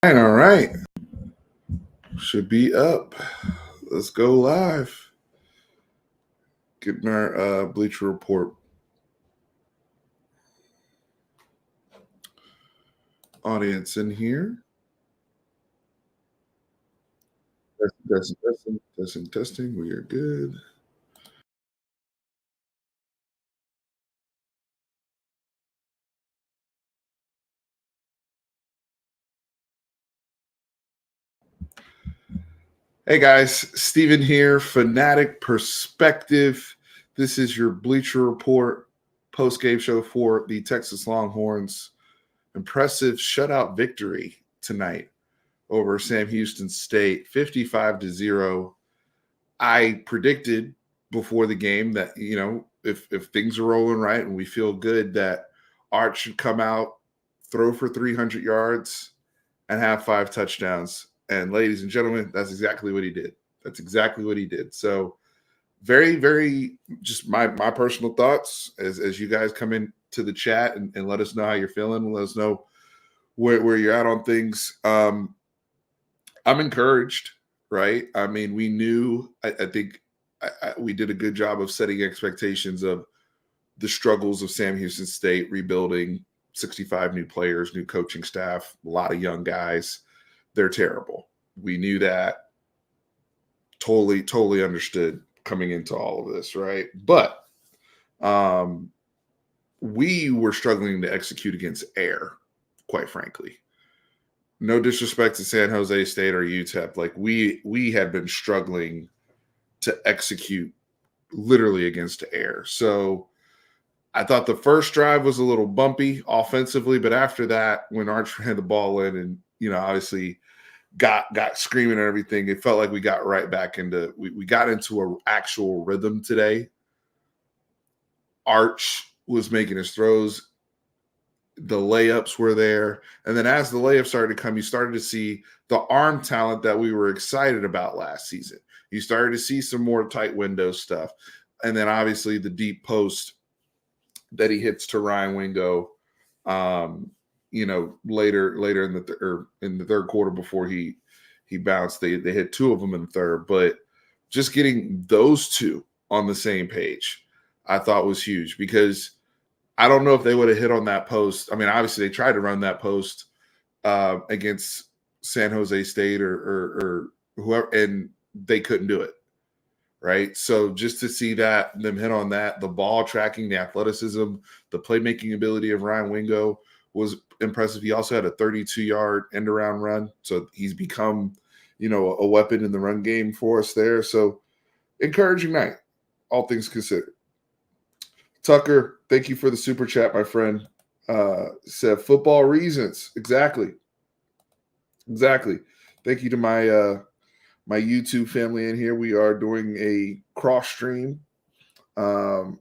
All right. Should be up. Let's go live. Getting our Bleacher Report audience in here. Testing. We are good. Hey guys, Steven here, Fanatic Perspective. This is your Bleacher Report post-game show for the Texas Longhorns. Impressive shutout victory tonight over Sam Houston State, 55-0. I predicted before the game that, if things are rolling right and we feel good, that Art should come out, throw for 300 yards, and have 5 touchdowns. And ladies and gentlemen, that's exactly what he did. So very, very just my personal thoughts as you guys come into the chat and let us know how you're feeling. Let us know where you're at on things. I'm encouraged, right? I mean, we knew, I think we did a good job of setting expectations of the struggles of Sam Houston State, rebuilding 65 new players, new coaching staff, a lot of young guys. They're terrible. We knew that. Totally understood coming into all of this, right? But we were struggling to execute against air, quite frankly. No disrespect to San Jose State or UTEP. Like we had been struggling to execute literally against air. So I thought the first drive was a little bumpy offensively, but after that, when Arch had the ball in and, obviously got screaming and everything, it felt like we got right back into we got into an actual rhythm today. Arch was making his throws. The layups were there. And then as the layups started to come, you started to see the arm talent that we were excited about last season. You started to see some more tight window stuff. And then obviously the deep post that he hits to Ryan Wingo, later in the third quarter before he bounced. They hit 2 of them in the third. But just getting those 2 on the same page, I thought was huge, because I don't know if they would have hit on that post. I mean, obviously they tried to run that post against San Jose State or whoever, and they couldn't do it, right? So just to see them hit on that, the ball tracking, the athleticism, the playmaking ability of Ryan Wingo was impressive. He also had a 32-yard end-around run, so he's become, a weapon in the run game for us there. So encouraging night, all things considered. Tucker, thank you for the super chat, my friend. Said football reasons. Exactly. Thank you to my YouTube family in here. We are doing a cross stream. But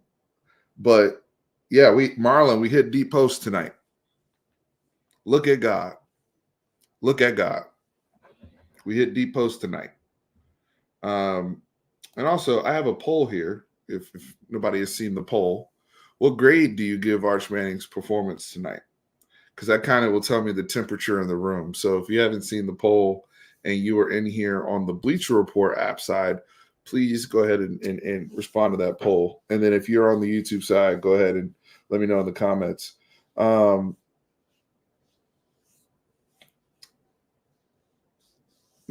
yeah, Marlon, we hit deep post tonight. Look at God. We hit deep post tonight. And also, I have a poll here. If nobody has seen the poll, what grade do you give Arch Manning's performance tonight? Because that kind of will tell me the temperature in the room. So if you haven't seen the poll and you are in here on the Bleacher Report app side, please go ahead and respond to that poll. And then if you're on the YouTube side, go ahead and let me know in the comments.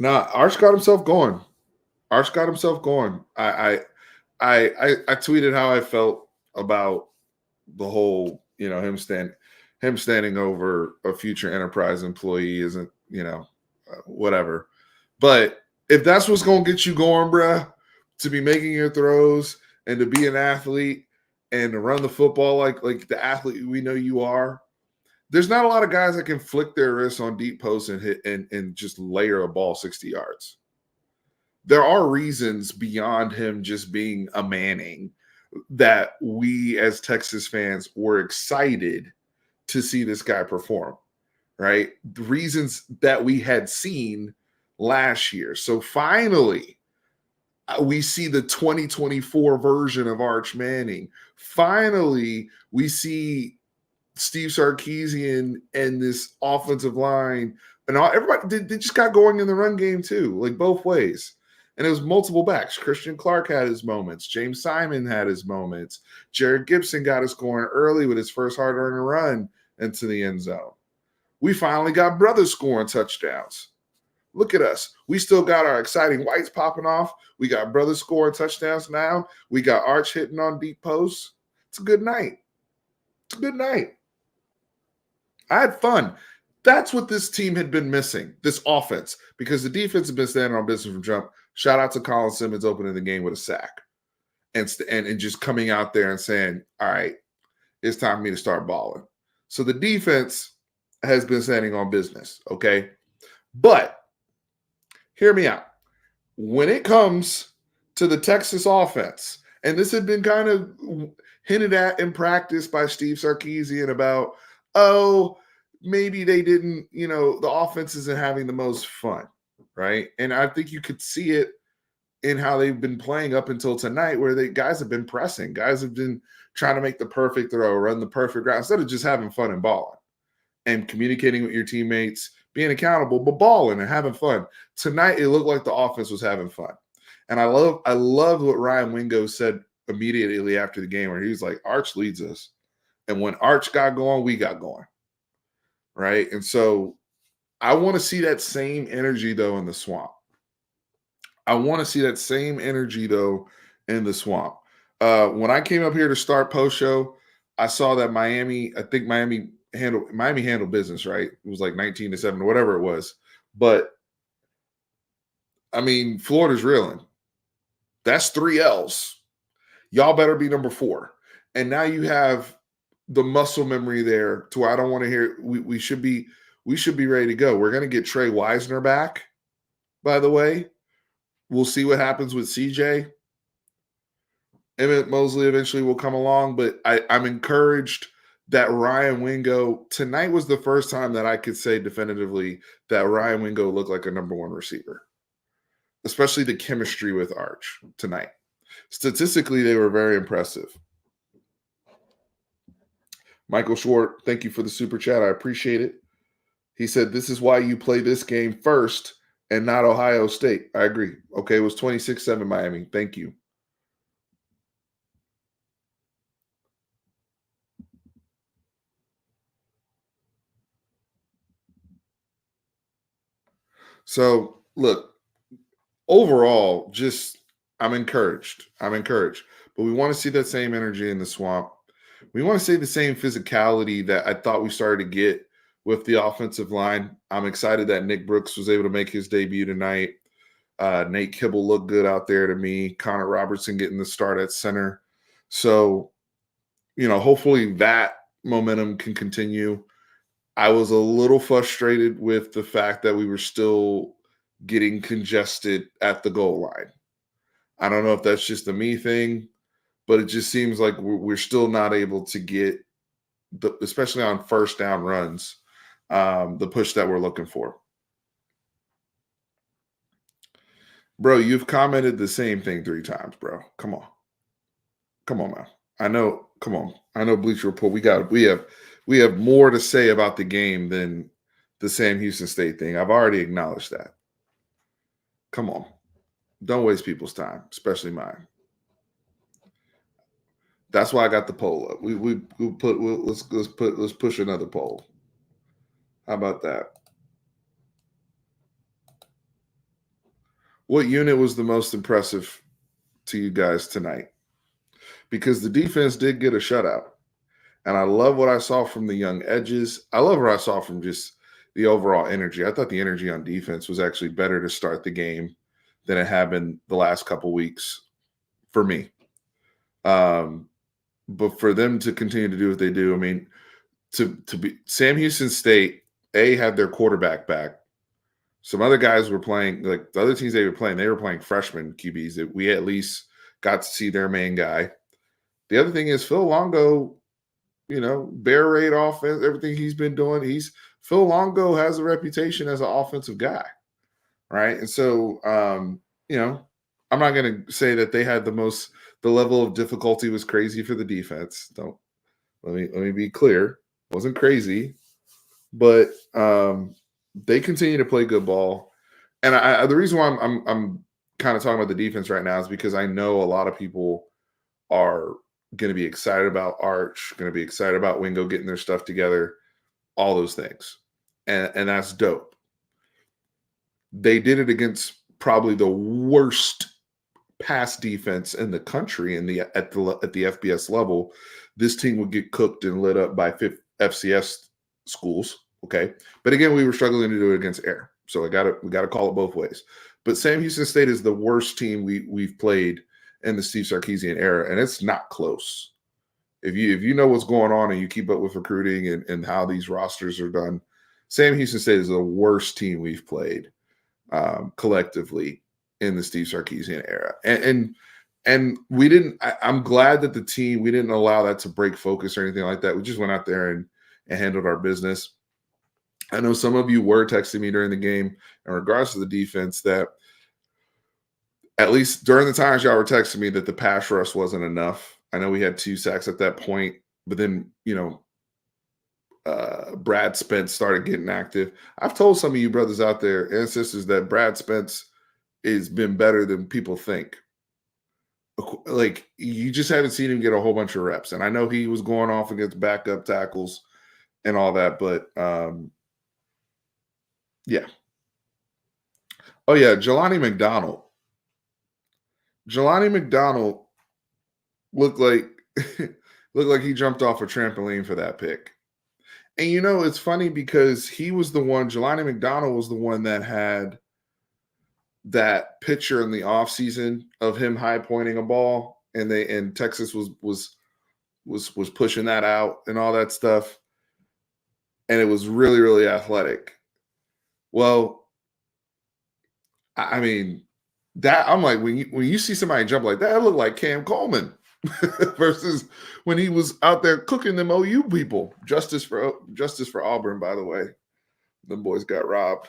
Arch got himself going. I tweeted how I felt about the whole, him standing over a future enterprise employee isn't, whatever. But if that's what's going to get you going, bruh, to be making your throws and to be an athlete and to run the football like the athlete we know you are, there's not a lot of guys that can flick their wrists on deep posts and hit and just layer a ball 60 yards. There are reasons beyond him just being a Manning that we as Texas fans were excited to see this guy perform, right? The reasons that we had seen last year. So finally, we see the 2024 version of Arch Manning. Finally, we see Steve Sarkisian and this offensive line and everybody they just got going in the run game too, like both ways. And it was multiple backs. Christian Clark had his moments. James Simon had his moments. Jared Gibson got us going early with his first hard-earned run into the end zone. We finally got brothers scoring touchdowns. Look at us. We still got our exciting whites popping off. We got brothers scoring touchdowns now. We got Arch hitting on deep posts. It's a good night. It's a good night. I had fun. That's what this team had been missing, this offense, because the defense has been standing on business from jump. Shout out to Colin Simmons opening the game with a sack and just coming out there and saying, all right, it's time for me to start balling. So the defense has been standing on business, okay? But hear me out. When it comes to the Texas offense, and this had been kind of hinted at in practice by Steve Sarkisian about, maybe they didn't, the offense isn't having the most fun, right? And I think you could see it in how they've been playing up until tonight, where guys have been pressing. Guys have been trying to make the perfect throw, run the perfect route, instead of just having fun and balling and communicating with your teammates, being accountable, but balling and having fun. Tonight, it looked like the offense was having fun. And I love what Ryan Wingo said immediately after the game, where he was like, Arch leads us. And when Arch got going, we got going. Right? And so I want to see that same energy, though, in the swamp. When I came up here to start post show, I saw that Miami handled business, right? It was like 19-7 or whatever it was. But I mean, Florida's reeling. That's 3 L's. Y'all better be number 4. And now you have the muscle memory there to where I don't want to hear we should be ready to go. We're going to get Trey Wisner back, by the way. We'll see what happens with CJ. Emmett Mosley eventually will come along, but I'm encouraged that Ryan Wingo, tonight was the first time that I could say definitively that Ryan Wingo looked like a number 1 receiver, especially the chemistry with Arch tonight. Statistically, they were very impressive. Michael Short, thank you for the super chat. I appreciate it. He said, this is why you play this game first and not Ohio State. I agree. Okay, it was 26-7 Miami. Thank you. So, look, overall, I'm encouraged. But we want to see that same energy in the swamp. We want to see the same physicality that I thought we started to get with the offensive line. I'm excited that Nick Brooks was able to make his debut tonight. Nate Kibble looked good out there to me. Connor Robertson getting the start at center. So, hopefully that momentum can continue. I was a little frustrated with the fact that we were still getting congested at the goal line. I don't know if that's just a me thing, but it just seems like we're still not able to get, especially on first down runs, the push that we're looking for. Bro, you've commented the same thing 3 times, bro. Come on, man. I know Bleacher Report. We have more to say about the game than the Sam Houston State thing. I've already acknowledged that. Come on. Don't waste people's time, especially mine. That's why I got the poll up. Let's push another poll. How about that? What unit was the most impressive to you guys tonight? Because the defense did get a shutout. And I love what I saw from the young edges. I love what I saw from just the overall energy. I thought the energy on defense was actually better to start the game than it had been the last couple weeks for me. But for them to continue to do what they do, I mean, to be Sam Houston State, had their quarterback back. Some other guys were playing, like the other teams they were playing freshman QBs. That we at least got to see their main guy. The other thing is Phil Longo, bear raid offense, everything he's been doing. Phil Longo has a reputation as an offensive guy, right? And so, I'm not going to say that they had the level of difficulty was crazy for the defense. Let me be clear. Wasn't crazy, but they continue to play good ball. And the reason why I'm kind of talking about the defense right now is because I know a lot of people are going to be excited about Arch, going to be excited about Wingo getting their stuff together, all those things, and that's dope. They did it against probably the worst pass defense in the country at the FBS level. This team would get cooked and lit up by FCS schools. Okay, but again, we were struggling to do it against air, so we got to call it both ways. But Sam Houston State is the worst team we've played in the Steve Sarkisian era, and it's not close. If you know what's going on and you keep up with recruiting and how these rosters are done, Sam Houston State is the worst team we've played collectively in the Steve Sarkisian era. And we didn't. I'm glad that we didn't allow that to break focus or anything like that. We just went out there and handled our business. I know some of you were texting me during the game in regards to the defense that at least during the times y'all were texting me that the pass rush wasn't enough. I know we had 2 sacks at that point, but then, Brad Spence started getting active. I've told some of you brothers out there and sisters that Brad Spence has been better than people think. Like, you just haven't seen him get a whole bunch of reps. And I know he was going off against backup tackles and all that, but yeah. Oh, yeah, Jelani McDonald. Jelani McDonald looked like he jumped off a trampoline for that pick. And it's funny because Jelani McDonald was the one that had that picture in the offseason of him high pointing a ball, and Texas was pushing that out and all that stuff. And it was really, really athletic. Well, I mean, that I'm like, when you see somebody jump like that, it looked like Cam Coleman versus when he was out there cooking them OU people. Justice for Auburn, by the way. The boys got robbed.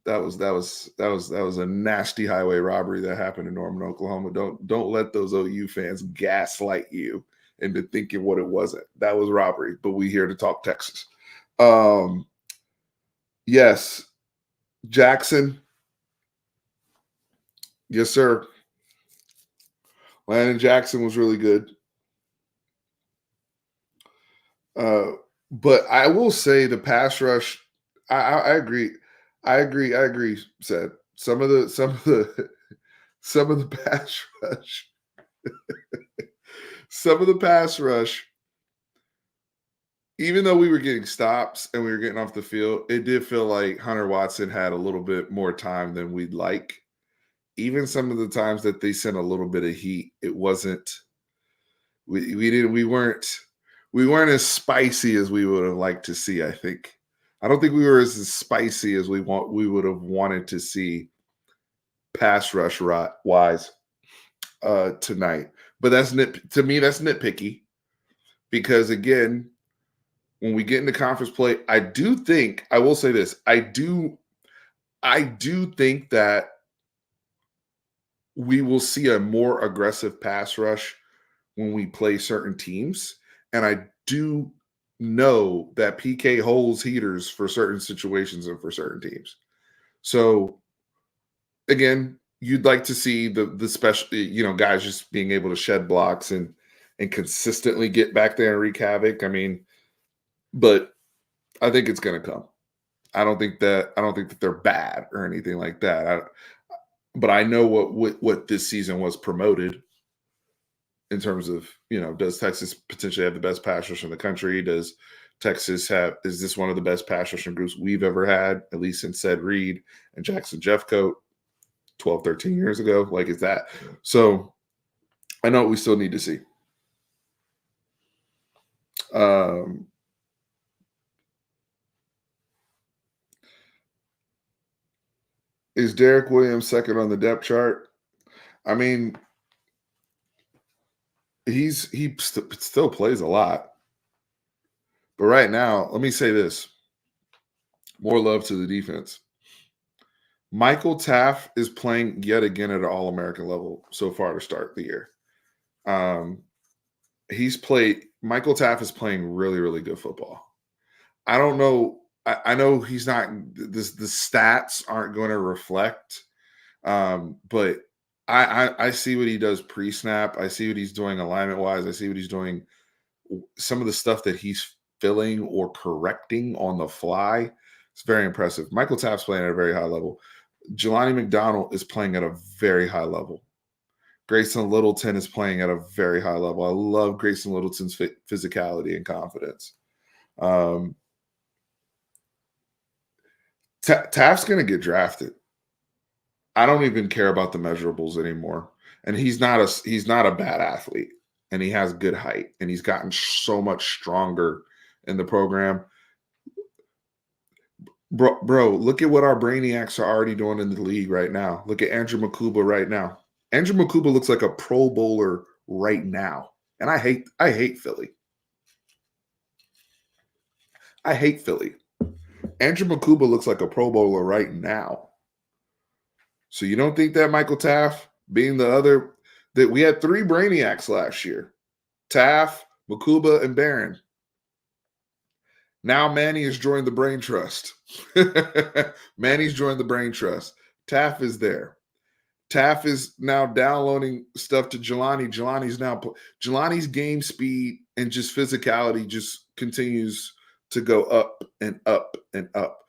That was a nasty highway robbery that happened in Norman, Oklahoma. Don't let those OU fans gaslight you into thinking what it wasn't. That was robbery, but we here to talk Texas. Yes, Jackson. Yes, sir. Landon Jackson was really good. But I will say the pass rush, I agree. I agree, said. Some of the pass rush. Some of the pass rush, even though we were getting stops and we were getting off the field, it did feel like Hunter Watson had a little bit more time than we'd like. Even some of the times that they sent a little bit of heat, it wasn't. We weren't as spicy as we would have liked to see. I think. I don't think we were as spicy as we would have wanted to see pass rush wise tonight. But that's to me, that's nitpicky because again, when we get into conference play, I will say this. I do think that we will see a more aggressive pass rush when we play certain teams. And I do know that PK holds heaters for certain situations and for certain teams. So again, you'd like to see the special, guys just being able to shed blocks and consistently get back there and wreak havoc. I mean, but I think it's going to come. I don't think that they're bad or anything like that. But I know what this season was promoted in terms of, does Texas potentially have the best pass rush in the country? Does Texas is this one of the best pass rushing groups we've ever had, at least since Ed Reed and Jackson Jeffcoat 12, 13 years ago? Like, is that? So I know what we still need to see. Is Derek Williams second on the depth chart? I mean, he still plays a lot. But right now, let me say this. More love to the defense. Michael Taft is playing yet again at an All-American level so far to start the year. Michael Taft is playing really, really good football. I don't know. I know he's not, the stats aren't going to reflect, but I see what he does pre-snap. I see what he's doing alignment-wise. I see what he's doing, some of the stuff that he's filling or correcting on the fly. It's very impressive. Michael Taft's playing at a very high level. Jelani McDonald is playing at a very high level. Grayson Littleton is playing at a very high level. I love Grayson Littleton's physicality and confidence. Taft's going to get drafted. I don't even care about the measurables anymore. And he's not a bad athlete, and he has good height, and he's gotten so much stronger in the program. Bro, look at what our brainiacs are already doing in the league right now. Look at Andrew Makuba right now. Andrew Makuba looks like a Pro Bowler right now. And I hate Philly. I hate Philly. Andrew Makuba looks like a Pro Bowler right now. So you don't think that Michael Taft being the other, that we had 3 brainiacs last year: Taft, Makuba, and Barron. Now Manny has joined the brain trust. Manny's joined the brain trust. Taft is there. Taft is now downloading stuff to Jelani. Jelani's game speed and just physicality just continues to go up and up and up.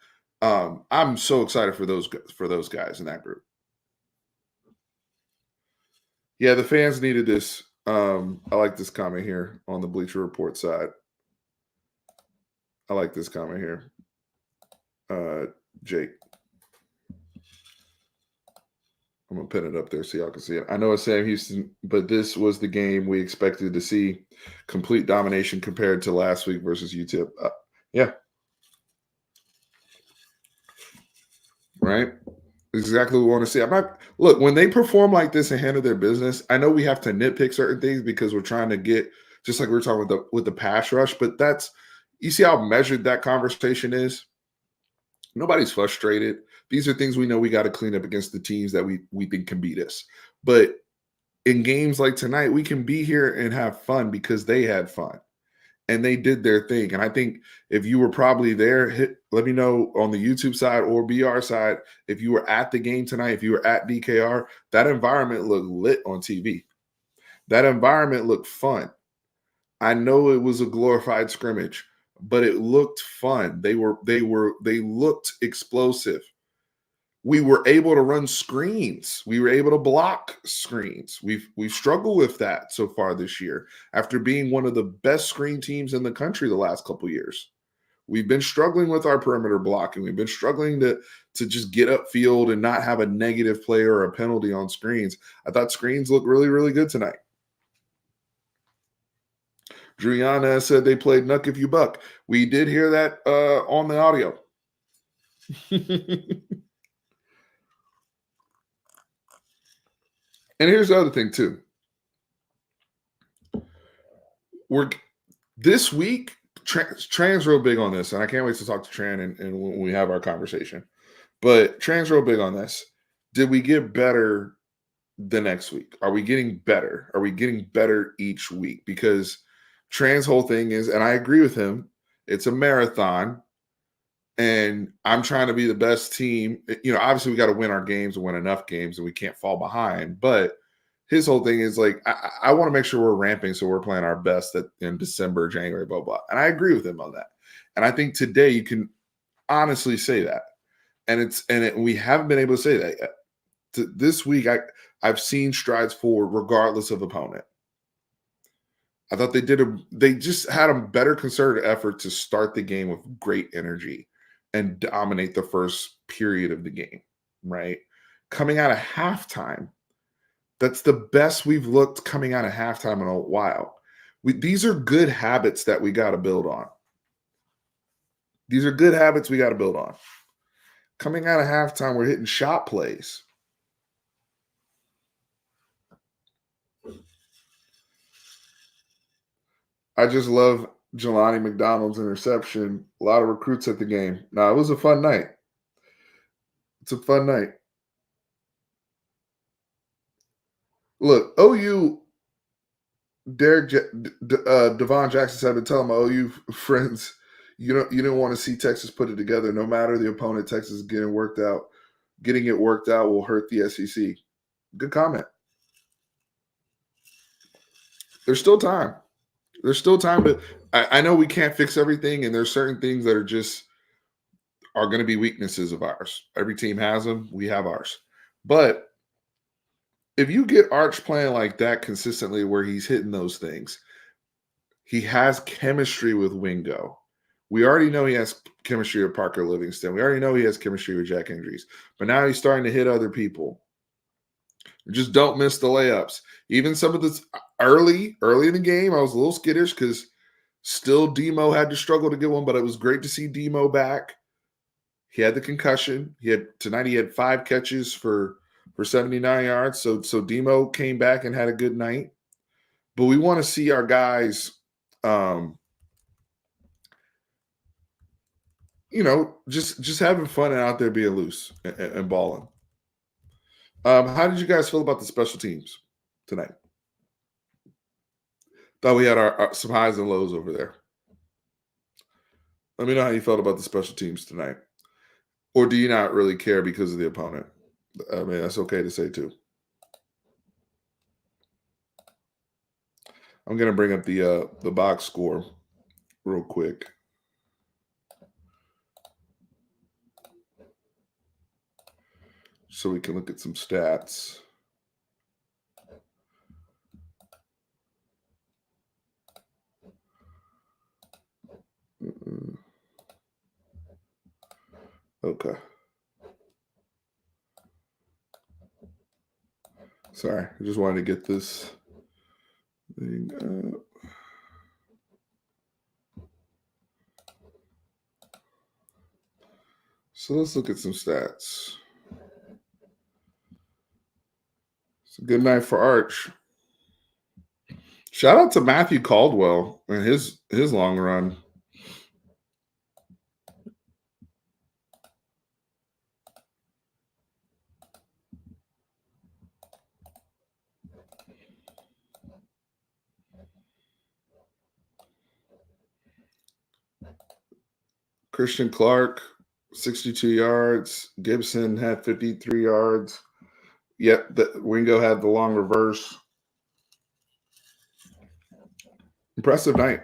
I'm so excited for those guys in that group. Yeah, the fans needed this. I like this comment here on the Bleacher Report side. I like this comment here. Jake. I'm going to pin it up there so y'all can see it. I know it's Sam Houston, but this was the game we expected to see. Complete domination compared to last week versus UTEP. Yeah. Right? Exactly what we want to see. Look, when they perform like this and handle their business, I know we have to nitpick certain things because we're trying to get, just like we were talking with the pass rush, but you see how measured that conversation is? Nobody's frustrated. These are things we know we got to clean up against the teams that we think can beat us. But in games like tonight, we can be here and have fun because they had fun and they did their thing. And I think if you were probably there, let me know on the YouTube side or BR side, if you were at the game tonight, if you were at DKR, that environment looked lit on TV. That environment looked fun. I know it was a glorified scrimmage, but it looked fun. They looked explosive. We were able to run screens. We were able to block screens. We've struggled with that so far this year after being one of the best screen teams in the country the last couple of years. We've been struggling with our perimeter blocking. We've been struggling to just get upfield and not have a negative play or a penalty on screens. I thought screens looked really, really good tonight. Driana said they played Nuck If You Buck. We did hear that on the audio. And here's the other thing, too. This week, Tran's real big on this, and I can't wait to talk to Tran and when we have our conversation. But Tran's real big on this. Did we get better the next week? Are we getting better? Are we getting better each week? Because Tran's whole thing is, and I agree with him, it's a marathon, and I'm trying to be the best team. Obviously we got to win our games and win enough games, and we can't fall behind. But his whole thing is like, I want to make sure we're ramping so we're playing our best in December, January, blah, blah. And I agree with him on that. And I think today you can honestly say that. And we haven't been able to say that yet. This week, I've seen strides forward regardless of opponent. I thought they just had a better concerted effort to start the game with great energy and dominate the first period of the game, right? Coming out of halftime, that's the best we've looked coming out of halftime in a while. These are good habits that we got to build on. These are good habits we got to build on. Coming out of halftime, we're hitting shot plays. I just love Jelani McDonald's interception. A lot of recruits at the game. Now, it was a fun night. It's a fun night. Look, OU Devon Jackson said, "I've been telling my OU friends, you didn't want to see Texas put it together. No matter the opponent, Texas is getting it worked out will hurt the SEC." Good comment. There's still time. There's still time to. I know we can't fix everything, and there's certain things that are going to be weaknesses of ours. Every team has them. We have ours. But if you get Arch playing like that consistently, where he's hitting those things, he has chemistry with Wingo. We already know he has chemistry with Parker Livingston. We already know he has chemistry with Jack Andrews. But now he's starting to hit other people. Just don't miss the layups. Even some of this early in the game, I was a little skittish because still Demo had to struggle to get one, but it was great to see Demo back. He had the concussion. Tonight he had 5 catches for 79 yards. So Demo came back and had a good night. But we want to see our guys, just having fun and out there being loose and balling. How did you guys feel about the special teams tonight? Thought we had our some highs and lows over there. Let me know how you felt about the special teams tonight. Or do you not really care because of the opponent? I mean, that's okay to say too. I'm going to bring up the box score real quick. So we can look at some stats. Okay. Sorry, I just wanted to get this thing up. So let's look at some stats. It's a good night for Arch. Shout out to Matthew Caldwell and his long run. Christian Clark, 62 yards. Gibson had 53 yards. Yep, Wingo had the long reverse. Impressive night.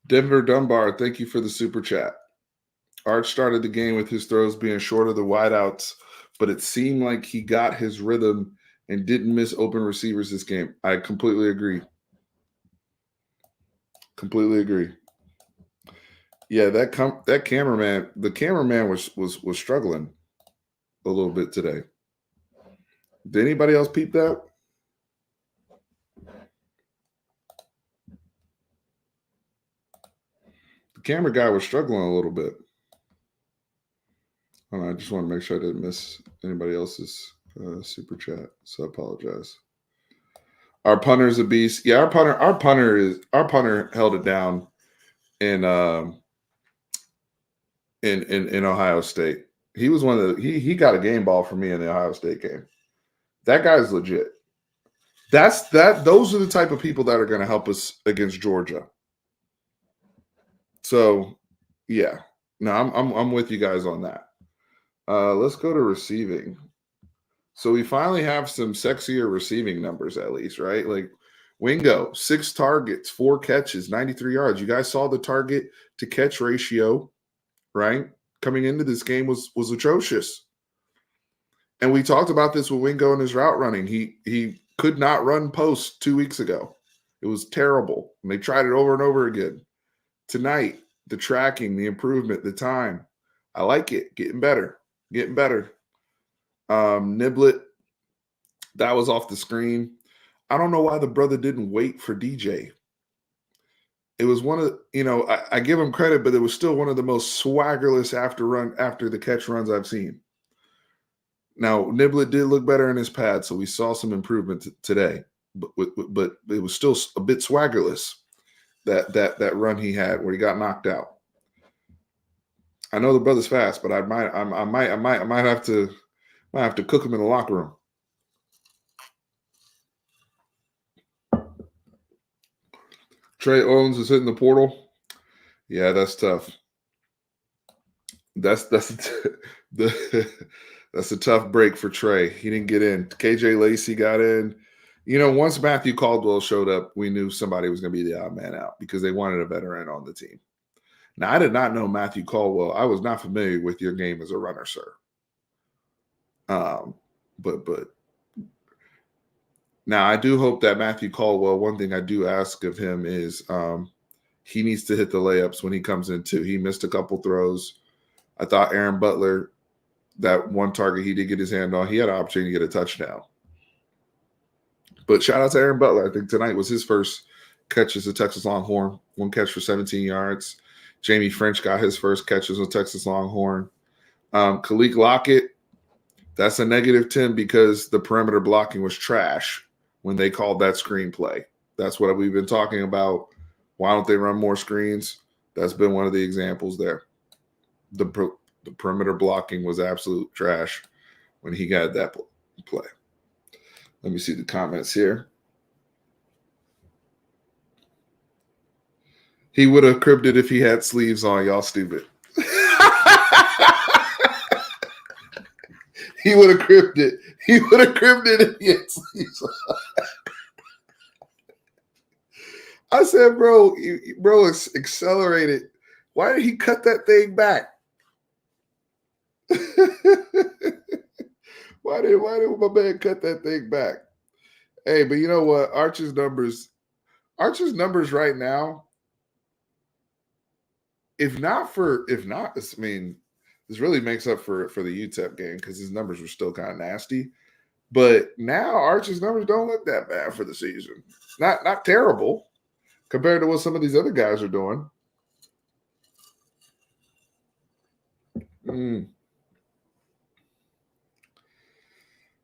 Denver Dunbar, thank you for the super chat. Arch started the game with his throws being short of the wideouts, but it seemed like he got his rhythm and didn't miss open receivers this game. I completely agree. Completely agree. Yeah, the cameraman was struggling a little bit today. Did anybody else peep that? The camera guy was struggling a little bit. I just want to make sure I didn't miss anybody else's super chat, so I apologize. Our punter's a beast. Yeah, our punter held it down in Ohio State. He was one of he got a game ball for me in the Ohio State game. That guy's legit. Those are the type of people that are going to help us against Georgia. So, yeah. No, I'm with you guys on that. Let's go to receiving. So we finally have some sexier receiving numbers, at least, right? Like Wingo, 6 targets, 4 catches, 93 yards. You guys saw the target to catch ratio, right? Coming into this game was atrocious. And we talked about this with Wingo and his route running. He could not run post 2 weeks ago. It was terrible. And they tried it over and over again. Tonight, the tracking, the improvement, the time. I like it. Getting better. Niblet, that was off the screen. I don't know why the brother didn't wait for DJ. It was one of, I give him credit, but it was still one of the most swaggerless after the catch runs I've seen. Now, Niblet did look better in his pad, so we saw some improvement today, but it was still a bit swaggerless, that run he had where he got knocked out. I know the brother's fast, but I might have to Might have to cook him in the locker room. Trey Owens is hitting the portal. Yeah, that's tough. That's the that's a tough break for Trey. He didn't get in. KJ Lacey got in. Once Matthew Caldwell showed up, we knew somebody was going to be the odd man out because they wanted a veteran on the team. Now, I did not know Matthew Caldwell. I was not familiar with your game as a runner, sir. But now I do hope that Matthew Caldwell, one thing I do ask of him is he needs to hit the layups when he comes in too. He missed a couple throws. I thought Aaron Butler, that one target he did get his hand on, he had an opportunity to get a touchdown. But shout out to Aaron Butler. I think tonight was his first catch as a Texas Longhorn. One catch for 17 yards. Jamie French got his first catch as a Texas Longhorn. Khalil Lockett, that's a -10 because the perimeter blocking was trash when they called that screenplay. That's what we've been talking about. Why don't they run more screens? That's been one of the examples there. The perimeter blocking was absolute trash when he got that play. Let me see the comments here. He would have cribbed it if he had sleeves on. Y'all stupid. He would have cribbed it. He would have cribbed it if he had sleeves on. I said, bro, it's accelerated. Why did he cut that thing back? Why did my man cut that thing back? Hey, but you know what? Arch's numbers right now, if not, I mean, this really makes up for the UTEP game because his numbers were still kind of nasty. But now Arch's numbers don't look that bad for the season. Not terrible compared to what some of these other guys are doing.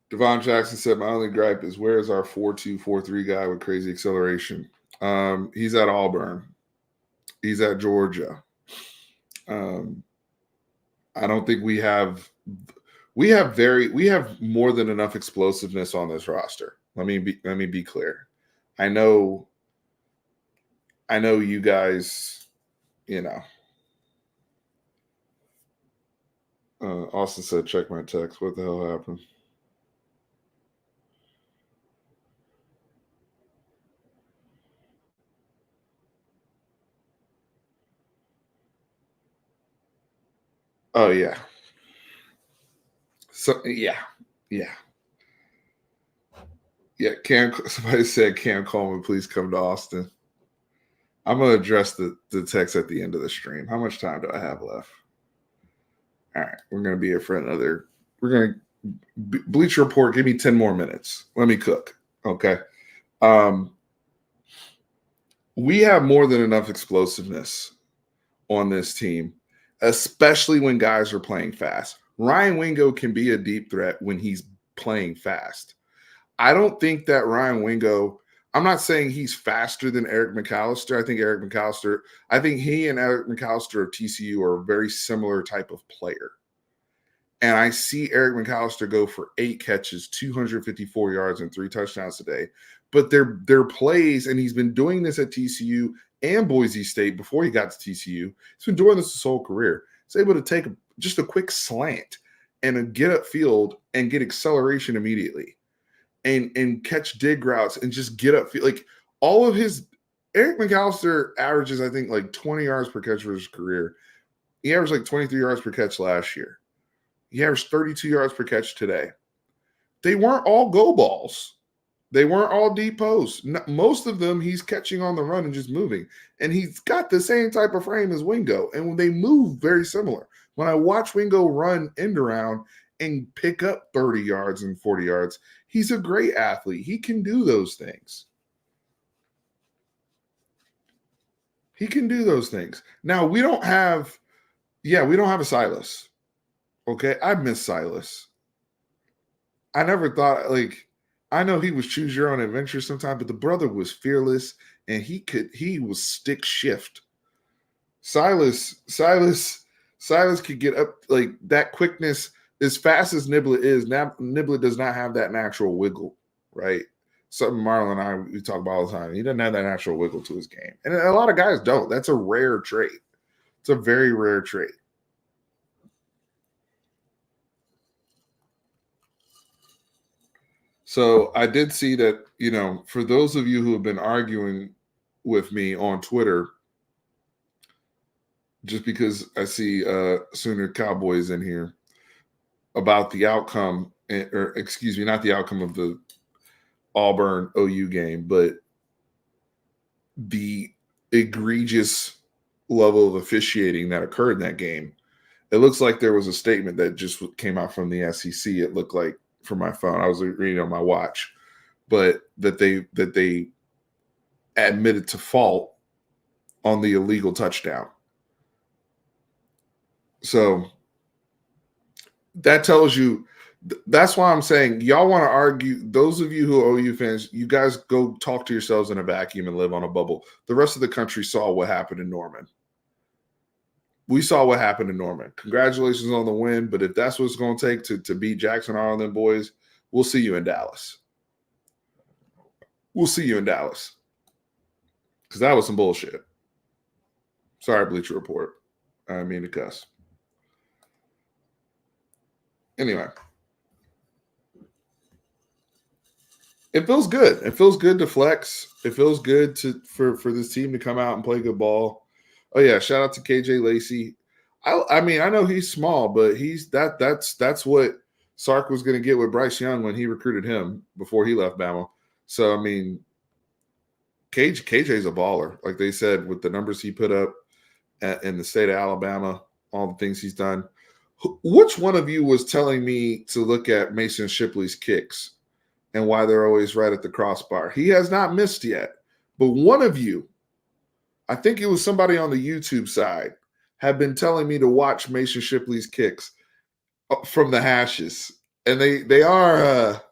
Devon Jackson said, my only gripe is where's our 4.2, 4.3 guy with crazy acceleration? He's at Auburn. He's at Georgia. I don't think we have more than enough explosiveness on this roster. Let me be clear. I know you guys, Austin said, check my text. What the hell happened? Oh, yeah. So, yeah. Somebody said, Cam Coleman, please come to Austin. I'm going to address the text at the end of the stream. How much time do I have left? All right. We're going to be here for another. We're going to Bleacher Report. Give me 10 more minutes. Let me cook. Okay. We have more than enough explosiveness on this team, especially when guys are playing fast. Ryan Wingo can be a deep threat when he's playing fast. I don't think that Ryan Wingo, I'm not saying he's faster than Eric McAllister. I think he and Eric McAllister of TCU are a very similar type of player. And I see Eric McAllister go for 8 catches, 254 yards, and 3 touchdowns today. But their plays, and he's been doing this at TCU and Boise State before he got to TCU. He's been doing this his whole career. He's able to take just a quick slant and get upfield and get acceleration immediately and catch dig routes and just get upfield. Like all of his – Eric McAllister averages, I think, like 20 yards per catch for his career. He averaged like 23 yards per catch last year. He averaged 32 yards per catch today. They weren't all go balls. They weren't all deep posts. Most of them he's catching on the run and just moving. And he's got the same type of frame as Wingo. And when they move, very similar. When I watch Wingo run end around and pick up 30 yards and 40 yards, he's a great athlete. He can do those things. Now, we don't have a Silas. Okay, I miss Silas. I never thought, I know he was choose your own adventure sometimes, but the brother was fearless and he was stick shift. Silas could get up like that quickness. as fast as Niblett is, Niblett does not have that natural wiggle, right? Something Marlon and I we talk about all the time. He doesn't have that natural wiggle to his game, and a lot of guys don't. That's a rare trait. It's a very rare trait. So I did see that, for those of you who have been arguing with me on Twitter, just because I see Sooner Cowboys in here, about the outcome, or excuse me, not the outcome of the Auburn OU game, but the egregious level of officiating that occurred in that game. It looks like there was a statement that just came out from the SEC. It looked like from my phone. I was reading on my watch, but that they admitted to fault on the illegal touchdown. So that tells you. That's why I'm saying y'all want to argue. Those of you who are OU fans, you guys go talk to yourselves in a vacuum and live on a bubble. The rest of the country saw what happened in Norman. We saw what happened in Norman. Congratulations on the win, but if that's what it's going to take to beat Jackson Arlen boys, we'll see you in Dallas. We'll see you in Dallas. Because that was some bullshit. Sorry, Bleacher Report. I didn't mean to cuss. Anyway. It feels good. It feels good to flex. It feels good for this team to come out and play good ball. Oh yeah, shout out to KJ Lacey. I mean, I know he's small, but that's what Sark was going to get with Bryce Young when he recruited him before he left Bama. So I mean, KJ's a baller, like they said, with the numbers he put up in the state of Alabama, all the things he's done. Which one of you was telling me to look at Mason Shipley's kicks and why they're always right at the crossbar? He has not missed yet. But one of you, I think it was somebody on the YouTube side, have been telling me to watch Mason Shipley's kicks from the hashes. And they are,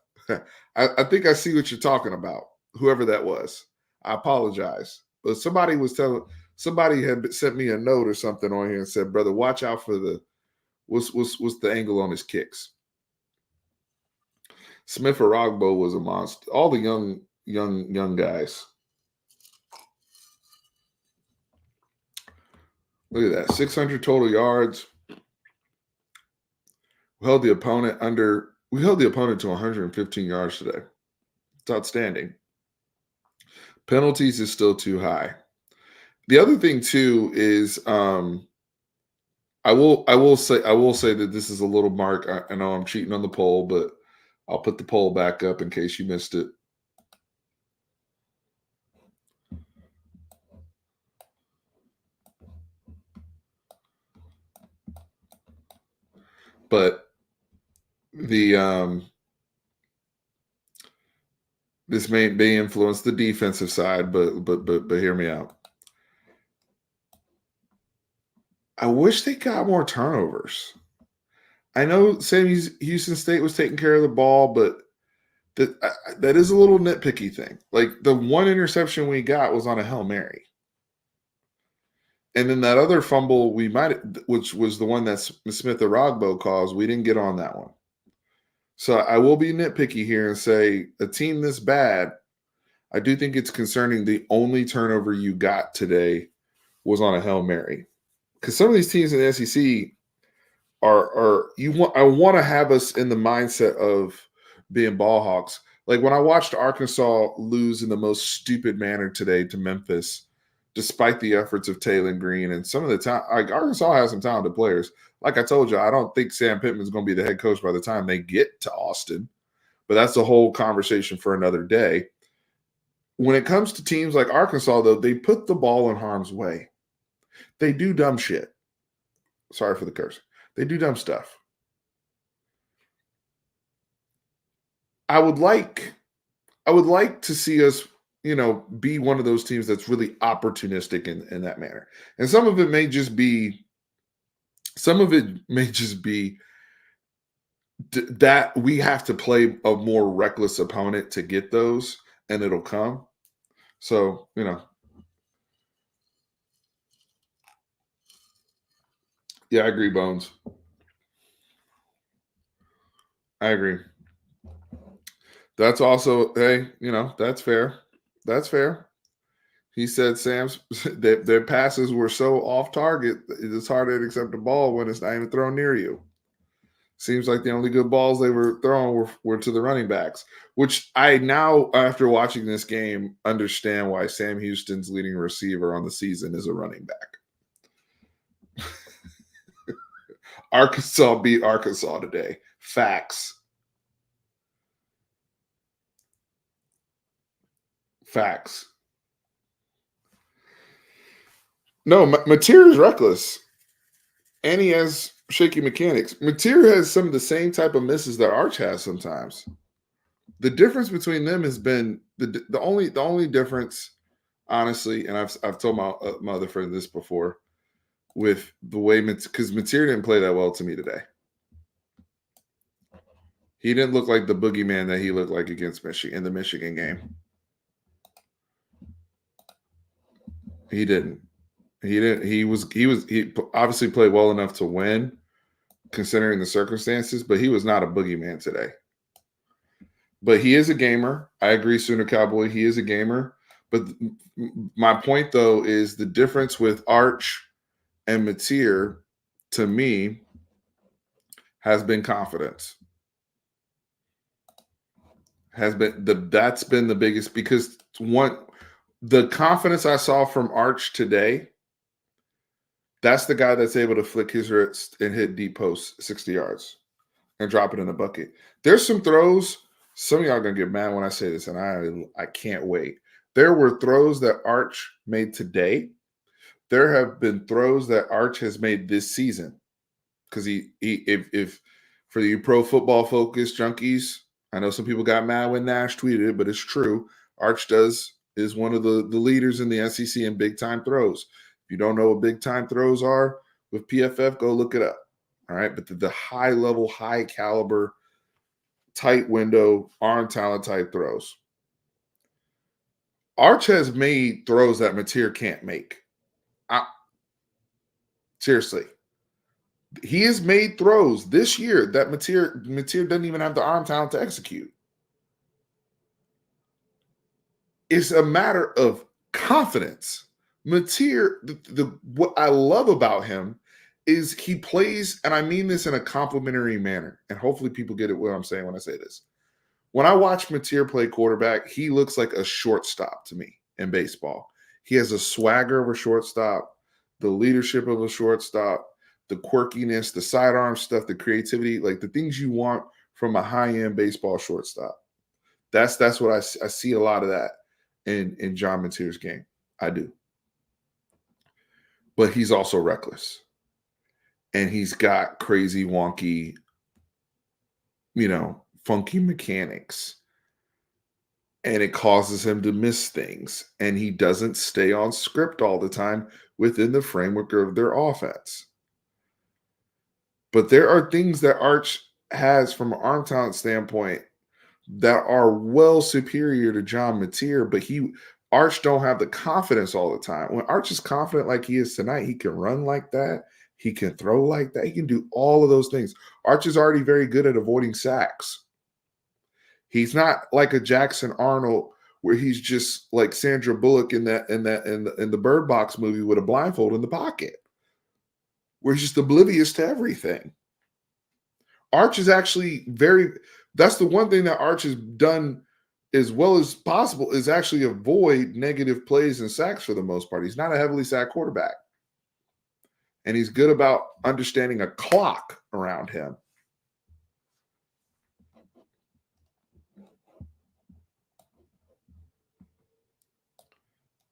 I think I see what you're talking about, whoever that was. I apologize. But somebody had sent me a note or something on here and said, brother, watch out for what's the angle on his kicks. Smith Arogbo was a monster. All the young guys. Look at that. 600 total yards. We held the opponent to 115 yards today. It's outstanding. Penalties is still too high. The other thing too is I will say that this is a little mark. I know I'm cheating on the poll, but I'll put the poll back up in case you missed it. But this may influence the defensive side, but hear me out. I wish they got more turnovers. I know Houston State was taking care of the ball, but that is a little nitpicky thing. Like the one interception we got was on a Hail Mary. And then that other fumble which was the one that Smith Arogbo caused, we didn't get on that one. So I will be nitpicky here and say a team this bad, I do think it's concerning the only turnover you got today was on a Hail Mary. Because some of these teams in the SEC I want to have us in the mindset of being ball hawks. Like when I watched Arkansas lose in the most stupid manner today to Memphis, despite the efforts of Taylor Green and some of the time, like Arkansas has some talented players. Like I told you, I don't think Sam Pittman's going to be the head coach by the time they get to Austin, but that's a whole conversation for another day. When it comes to teams like Arkansas, though, they put the ball in harm's way. They do dumb shit. Sorry for the curse. They do dumb stuff. I would like to see us, be one of those teams that's really opportunistic in that manner. And some of it may just be that we have to play a more reckless opponent to get those, and it'll come. So, yeah, I agree, Bones. I agree. That's also, hey, that's fair. That's fair. He said Sam's their passes were so off target, it's hard to accept the ball when it's not even thrown near you. Seems like the only good balls they were throwing were to the running backs, which I now, after watching this game, understand why Sam Houston's leading receiver on the season is a running back. Arkansas beat Arkansas today. Facts. Facts. No, Mateer is reckless. And he has shaky mechanics. Mateer has some of the same type of misses that Arch has sometimes. The difference between them has been the only difference, honestly, and I've told my other friend this before, with the way because Mateer didn't play that well to me today. He didn't look like the boogeyman that he looked like against Michigan in the Michigan game. He didn't. He didn't. He obviously played well enough to win, considering the circumstances, but he was not a boogeyman today. But he is a gamer. I agree, Sooner Cowboy. He is a gamer. But my point, though, is the difference with Arch and Mateer, to me, has been confidence. That's been the biggest, because the confidence I saw from Arch today, that's the guy that's able to flick his wrist and hit deep post 60 yards and drop it in the bucket. There's some throws. Some of y'all are going to get mad when I say this, and I can't wait. There were throws that Arch made today. There have been throws that Arch has made this season, because if for you Pro Football Focus junkies, I know some people got mad when Nash tweeted it, but it's true. Arch is one of the leaders in the SEC in big time throws. If you don't know what big time throws are with PFF, go look it up. All right, but the high level, high caliber, tight window, arm talent type throws. Arch has made throws that Mateer can't make. Seriously. He has made throws this year that Mateer doesn't even have the arm talent to execute. It's a matter of confidence. Mateer, what I love about him is he plays, and I mean this in a complimentary manner, and hopefully people get it what I'm saying when I say this. When I watch Mateer play quarterback, he looks like a shortstop to me in baseball. He has a swagger of a shortstop, the leadership of a shortstop, the quirkiness, the sidearm stuff, the creativity, like the things you want from a high-end baseball shortstop. That's what I see a lot of that in John Mateer's game. I do. But he's also reckless. And he's got crazy, wonky, funky mechanics. And it causes him to miss things. And he doesn't stay on script all the time within the framework of their offense. But there are things that Arch has from an arm talent standpoint that are well superior to John Mateer, but Arch don't have the confidence all the time. When Arch is confident like he is tonight, he can run like that. He can throw like that. He can do all of those things. Arch is already very good at avoiding sacks. He's not like a Jackson Arnold where he's just like Sandra Bullock in the Bird Box movie with a blindfold in the pocket, where he's just oblivious to everything. Arch is actually that's the one thing that Arch has done as well as possible, is actually avoid negative plays and sacks for the most part. He's not a heavily sacked quarterback. And he's good about understanding a clock around him.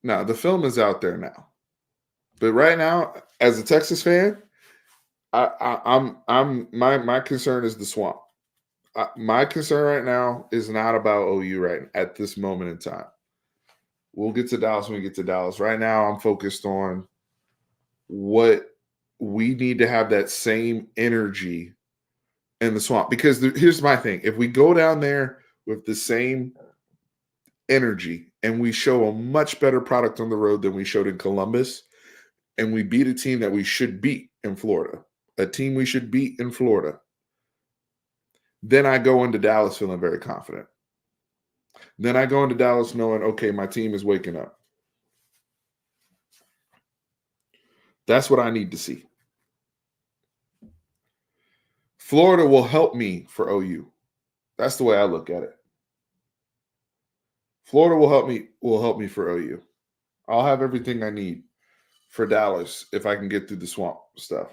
Now, the film is out there now. But right now, as a Texas fan, my concern is the swamp. My concern right now is not about OU right at this moment in time. We'll get to Dallas when we get to Dallas. Right now, I'm focused on what we need to have that same energy in the swamp. Because here's my thing. If we go down there with the same energy and we show a much better product on the road than we showed in Columbus, and we beat a team that we should beat in Florida, a team we should beat in Florida, Then I go into Dallas feeling very confident. Then I go into Dallas knowing, okay, my team is waking up. That's what I need to see. Florida will help me for OU. That's the way I look at it. Florida will help me for OU. I'll have everything I need for Dallas if I can get through the swamp stuff.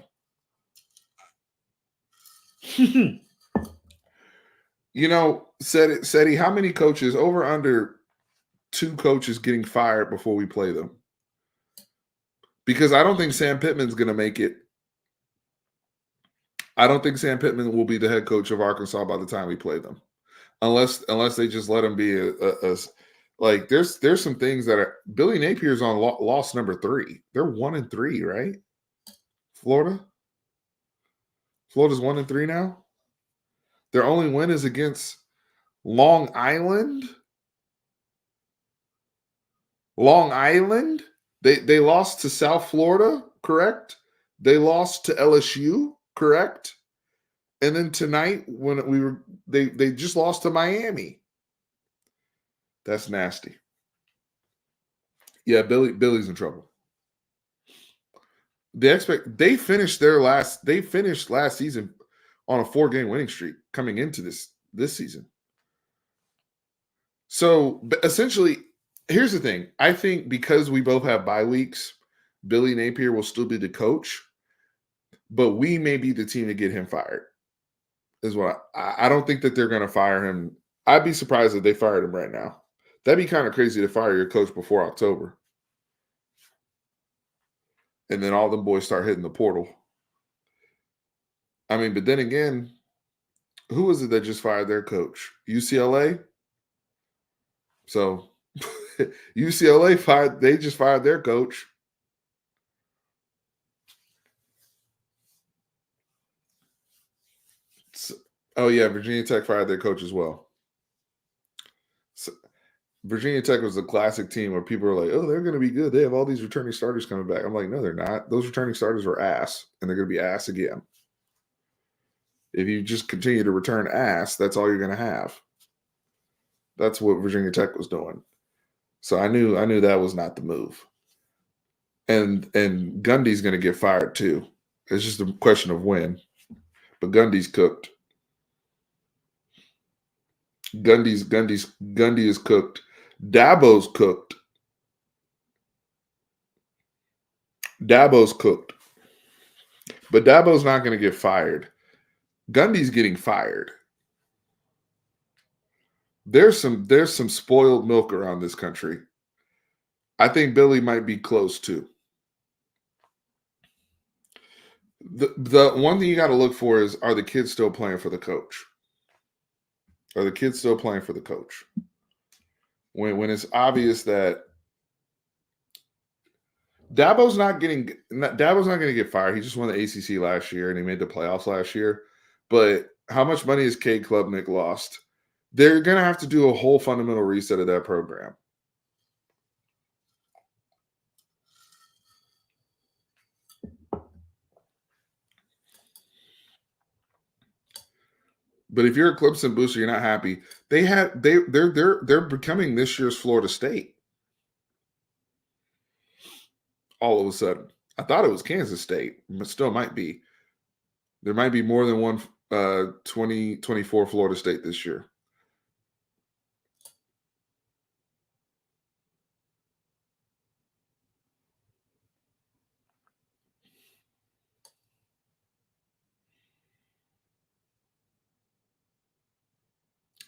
You know, Seti, how many coaches, over under 2 coaches getting fired before we play them? Because I don't think Sam Pittman's going to make it. I don't think Sam Pittman will be the head coach of Arkansas by the time we play them, unless they just let him be a like. There's some things that are. Billy Napier's on loss number 3. They're 1-3, right? Florida's 1-3 now. Their only win is against Long Island. Long Island. They lost to South Florida, correct? They lost to LSU, correct? And then tonight, when they just lost to Miami. That's nasty. Yeah, Billy's in trouble. They finished last season on a 4-game winning streak coming into this season. So essentially, here's the thing. I think because we both have bye weeks, Billy Napier will still be the coach, but we may be the team to get him fired. Is what I don't think that they're going to fire him. I'd be surprised if they fired him right now. That'd be kind of crazy to fire your coach before October. And then all them boys start hitting the portal. I mean, but then again, who was it that just fired their coach? UCLA? So UCLA they just fired their coach. So, oh yeah, Virginia Tech fired their coach as well. So, Virginia Tech was a classic team where people are like, oh, they're going to be good. They have all these returning starters coming back. I'm like, no, they're not. Those returning starters are ass, and they're going to be ass again. If you just continue to return ass, that's all you're going to have. That's what Virginia Tech was doing. So I knew that was not the move. And Gundy's going to get fired too. It's just a question of when. But Gundy's cooked. Gundy is cooked. Dabo's cooked. But Dabo's not going to get fired. Gundy's getting fired. There's some spoiled milk around this country. I think Billy might be close too. The one thing you got to look for is, are the kids still playing for the coach? Are the kids still playing for the coach? When it's obvious that Dabo's not going to get fired. He just won the ACC last year and he made the playoffs last year. But how much money has Cade Klubnik lost? They're going to have to do a whole fundamental reset of that program. But if you're a Clemson booster, you're not happy. They're becoming this year's Florida State. All of a sudden, I thought it was Kansas State, but still might be. There might be more than one 2024 Florida State this year.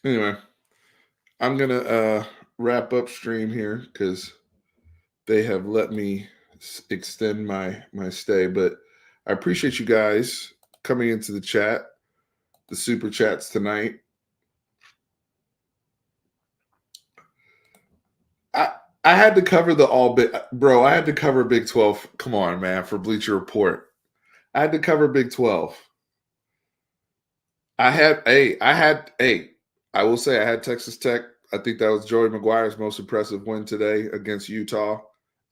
Anyway, I'm going to wrap up stream here because they have let me extend my stay. But I appreciate you guys coming into the chat, the super chats tonight. I had to cover I had to cover Big 12. Come on, man, for Bleacher Report. I had to cover Big 12. I will say I had Texas Tech. I think that was Joey McGuire's most impressive win today against Utah.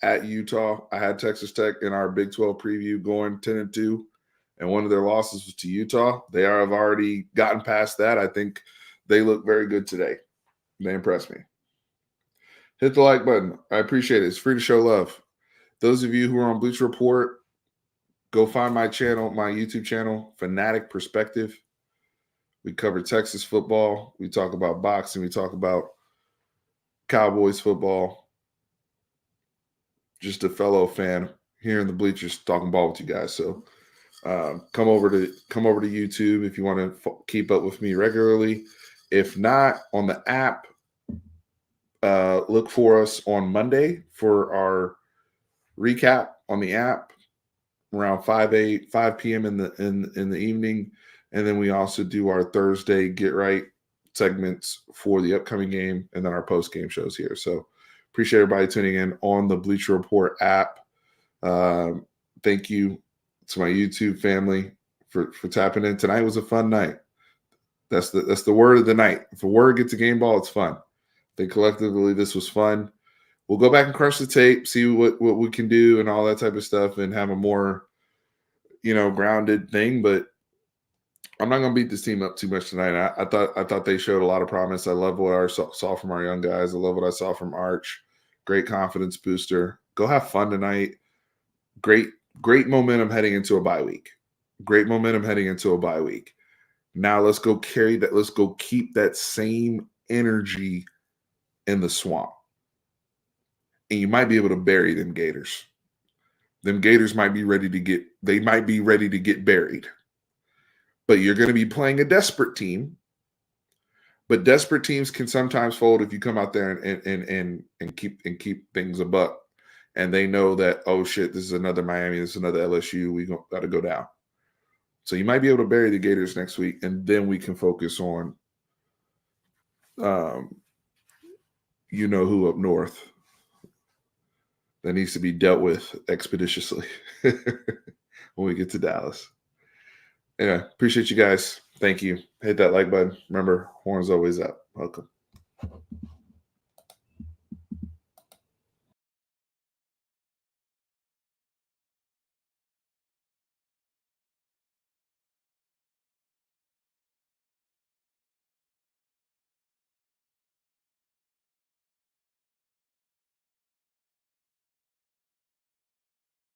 At Utah, I had Texas Tech in our Big 12 preview going 10-2, and one of their losses was to Utah. They have already gotten past that. I think they look very good today. They impressed me. Hit the like button. I appreciate it. It's free to show love. Those of you who are on Bleacher Report, go find my channel, my YouTube channel, Fanatic Perspective. We cover Texas football. We talk about boxing. We talk about Cowboys football. Just a fellow fan here in the bleachers talking ball with you guys. So come over to YouTube if you want to keep up with me regularly. If not, on the app, look for us on Monday for our recap on the app around 5 p.m. in the evening, and then we also do our Thursday get right segments for the upcoming game, and then our post game shows here. So appreciate everybody tuning in on the Bleacher Report app. Thank you to my YouTube family for tapping in. Tonight was a fun night. That's the word of the night. If a word gets a game ball, it's fun. I think collectively this was fun. We'll go back and crush the tape, see what we can do and all that type of stuff, and have a more, grounded thing. But I'm not going to beat this team up too much tonight. I thought they showed a lot of promise. I love what I saw from our young guys. I love what I saw from Arch. Great confidence booster. Go have fun tonight. Great momentum heading into a bye week. Now let's go carry that. Let's go keep that same energy in the swamp. And you might be able to bury them Gators. Them Gators might be ready to get buried. But you're going to be playing a desperate team. But desperate teams can sometimes fold if you come out there and keep things a buck. And they know that, oh shit, this is another Miami, this is another LSU. We got to go down. So you might be able to bury the Gators next week, and then we can focus on, who up north that needs to be dealt with expeditiously when we get to Dallas. Anyway, appreciate you guys. Thank you. Hit that like button. Remember, horns always up. Welcome.